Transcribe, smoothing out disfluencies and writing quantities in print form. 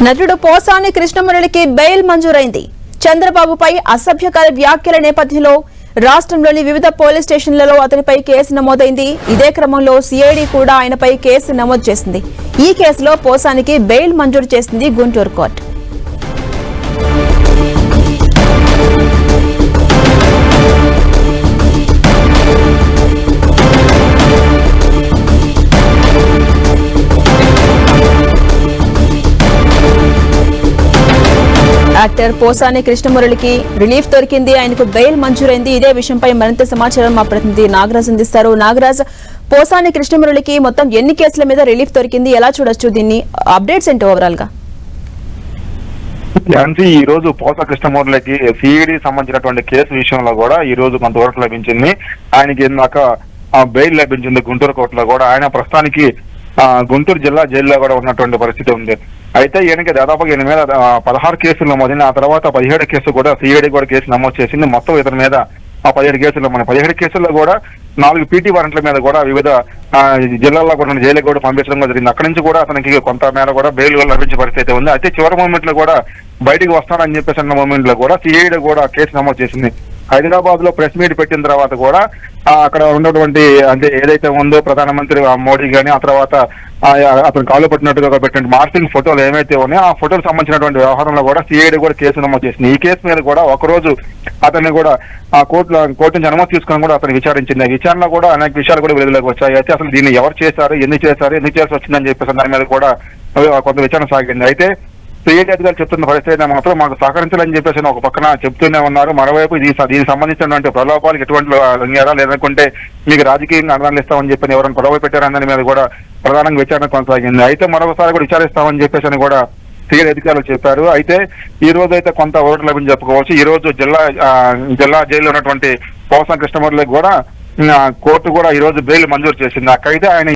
నటుడు పోసాని కృష్ణమురళికి బెయిల్ మంజూరైంది. చంద్రబాబుపై అసభ్యకర వ్యాఖ్యల నేపథ్యంలో రాష్ట్రంలోని వివిధ పోలీస్ స్టేషన్లలో అతనిపై కేసు నమోదైంది. ఇదే క్రమంలో సిఐడి కూడా ఆయనపై కేసు నమోదు చేసింది. ఈ కేసులో పోసానికి బెయిల్ మంజూరు చేసింది గుంటూరు కోర్టు. యాక్టర్ పోసాని కృష్ణమురళికి రిలీఫ్ దొరికింది. ఆయనకు బెయిల్ మంజూరైంది. ఇదే విషయంపై మరింత సమాచారం మా ప్రతినిధి నాగరాజ్ అందిస్తారు. నాగరాజ్, పోసాని కృష్ణమురళికి మొత్తం ఎన్ని కేసుల మీద రిలీఫ్ దొరికింది? ఎలా చూడొచ్చు దీన్ని? అప్డేట్స్ ఏంటి ఓవరాల్ గా? ఈ రోజు పోసా కృష్ణమురళికి సిఐడి సంబంధించినటువంటి కేసు విషయంలో కూడా ఈ రోజు కొంతవరకు లభించింది. ఆయనకి ఇందాక బెయిల్ లభించింది గుంటూరు కోర్టులో కూడా. ఆయన ప్రస్తుతానికి గుంటూరు జిల్లా జైల్లో కూడా ఉన్నటువంటి పరిస్థితి ఉంది. అయితే ఈయనకి దాదాపుగా ఈయన మీద 16 కేసులు నమోదైన, ఆ తర్వాత 17 కేసు కూడా సిఐడి కూడా కేసు నమోదు చేసింది. మొత్తం ఇతని మీద 17 కేసులు. మన 17 కేసుల్లో కూడా 4 పీటీ వారెంట్ల మీద కూడా వివిధ జిల్లాల్లో కూడా జైలుకి కూడా పంపించడం జరిగింది. అక్కడి నుంచి కూడా అతనికి కొంత మేర కూడా బెయిల్ లభించే పరిస్థితి ఉంది. అయితే చివరి మూమెంట్ లో కూడా బయటికి వస్తాడని చెప్పేసి అన్న మూమెంట్ లో కూడా సిఐడి కూడా కేసు నమోదు చేసింది. హైదరాబాద్ లో ప్రెస్ మీట్ పెట్టిన తర్వాత కూడా అక్కడ ఉన్నటువంటి అంటే ఏదైతే ఉందో ప్రధానమంత్రి మోడీ గాని, ఆ తర్వాత అతను కాలు పట్టినట్టుగా పెట్టిన మార్చింగ్ ఫోటోలు ఏమైతే ఉన్నాయో ఆ ఫోటోలకు సంబంధించినటువంటి వ్యవహారంలో కూడా సిఐడి కూడా కేసు నమోదు చేసింది. ఈ కేసు మీద కూడా ఒకరోజు అతన్ని కూడా కోర్టు నుంచి అనుమతి తీసుకుని కూడా అతను విచారించింది. విచారణలో కూడా అనేక విషయాలు కూడా వెలుగులోకి వచ్చాయి. అయితే అసలు దీన్ని ఎవరు చేశారు, ఎందుకు చేయాల్సి వచ్చిందని చెప్పేసి దాని మీద కూడా కొంత విచారణ సాగింది. అయితే సిఐడి అధికారులు చెప్తున్న పరిస్థితి మాత్రం మాకు సహకరించాలని చెప్పేసి ఒక పక్కన చెప్తూనే ఉన్నారు. మరోవైపు దీనికి సంబంధించినటువంటి ప్రలోభాలకు ఎటువంటి లొంగారా, లేదనుకుంటే మీకు రాజకీయంగా అందాలు ఇస్తామని చెప్పి ఎవరైనా ప్రలోభ పెట్టారని దాని మీద కూడా ప్రధానంగా విచారణ కొనసాగింది. అయితే మరొకసారి కూడా విచారిస్తామని చెప్పేసి కూడా సిఐడి అధికారులు చెప్పారు. అయితే ఈ రోజు అయితే కొంత ఓటు లభించి చెప్పుకోవచ్చు. ఈ రోజు జిల్లా జైల్లో ఉన్నటువంటి పోసాని కృష్ణమురళికి కూడా కోర్టు కూడా ఈ రోజు బెయిల్ మంజూరు చేసింది. అక్కడైతే ఆయన